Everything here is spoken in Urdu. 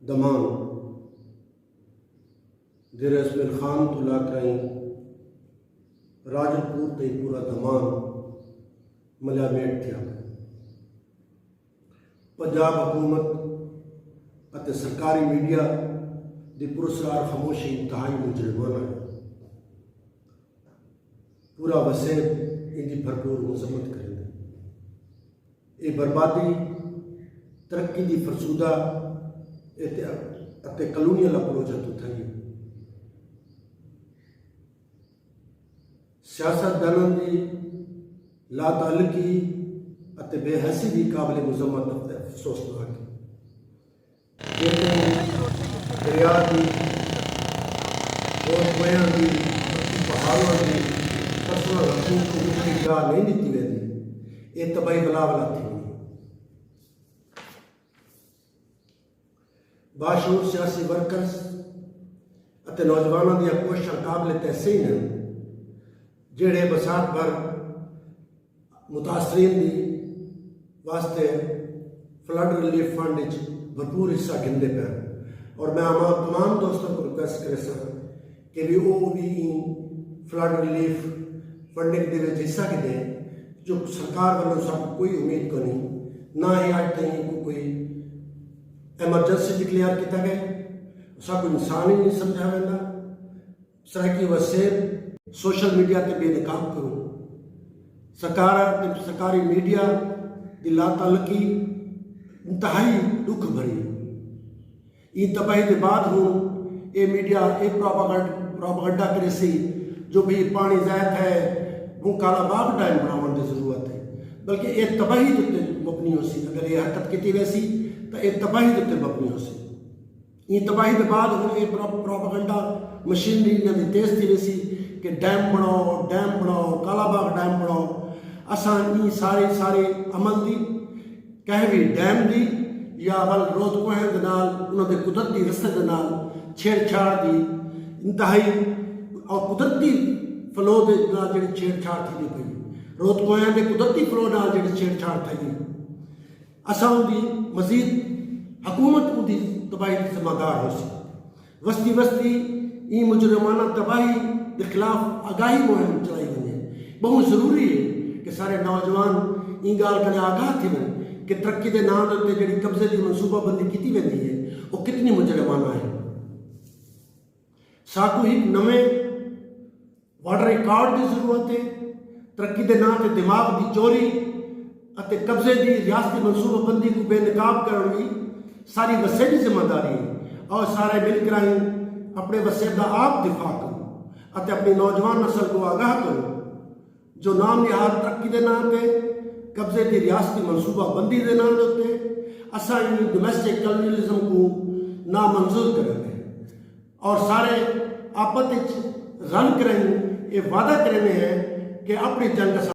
دمان دیر اسمیل خان تو لا کرائیں راجل پور تے پورا دمان ملیا میٹ تھیا پنجاب حکومت اتے سرکاری میڈیا دی پرسرار خاموشی انتہائی مجرمانہ ہے پورا وسیب ان کی بھرپور مذمت کریں گے یہ بربادی ترقی دی فرسودہ اتے کلونیل اپروچ تو تھئی سیاست دانوں دی لا تعلقی اتے بے حسی دی قابل مذمت افسوسناک دریا دی اور میاں دی پہاڑوں دی پرسنل حقوق کو کی جا نہیں دیتی ویندی یہ تباہی بلا بلا تھی باشعور سیاسی ورکرز اتے نوجوانوں دی کوششاں قابل تحسین ہیں جڑے بساط بھر متاثرین دی واسطے فلڈ ریلیف فنڈ بھرپور حصہ گھندے پہ اور میں تمام دوستوں کو ریکویسٹ کرے سا کہ بھی وہ بھی فلڈ ریلیف فنڈنگ دے وچ حصہ گھندے جو سرکار والوں سب کوئی امید کو نہیں نہ ہی آج تک کوئی ایمرجنسی ڈکلیئر کیتا گئے سب کو انسان ہی نہیں سمجھا ویندہ سرائکی وسیب سوشل میڈیا تے بے نقاب کرو سرکاری میڈیا دی لا تعلقی انتہائی دکھ بھری یہ تباہی دے بعد ہوں اے میڈیا اے پروپیگنڈا کرے سی جو بھی پانی زائد ہے وہ کالا باغ ٹائم بناون دی ضرورت ہے بلکہ اے تباہی دے مبنی ہو سی اگر یہ حرکت کیتی ویسی تو اے تباہی دے مبنی ہو سی یہ تباہی دے بعد ہوں اے پروپیگنڈا مشینری نے تیز تھی ویسی کہ ڈیم بناؤ کالا باغ ڈیم بناؤ اساں یہ سارے عمل دی کہیں بھی ڈیم دی یا ول روت کوہن دے نال انہوں دے قدرتی رستے دے نال چھیڑ چھاڑ دی انتہائی اور قدرتی فلو دے نال جڑی چھیڑ چھاڑ تھی دی پئی روت کوہن دے قدرتی فلو نال جڑی چھیڑ چھاڑ تھی اساں دی مزید حکومت کو دی تباہی دی ذمہ دار ہو سی وسطی یہ مجرمانہ تباہی کے خلاف آگاہی مہم چلائی گئی ہے بہت ضروری ہے کہ سارے نوجوان یہ گال کرنے آگاہ تھی میں کہ ترقی دے نام دے جڑی قبضے دی منصوبہ بندی کیتی ویندی ہے وہ کتنی مجرمانہ ہے ساکو ایک نویں واٹر ریکارڈ دی ضرورت ہے ترقی دے نام تے دماغ دی چوری اتے قبضے دی ریاستی منصوبہ بندی کو بے نقاب کرنی ساری وسیع دی ذمہ داری ہے اور سارے مل کر اپنے وسیع دا آپ دفاع کرو اتے اپنی نوجوان نسل کو آگاہ کرو جو نام نہاد ترقی دے نام تے قبضے دی ریاستی منصوبہ بندی دے نام دے اساں ڈومیسٹک کلونیلزم کو نامنظور کریں گے اور سارے آپت رل کریں یہ وعدہ کریں ہیں کہ اپنی جنگ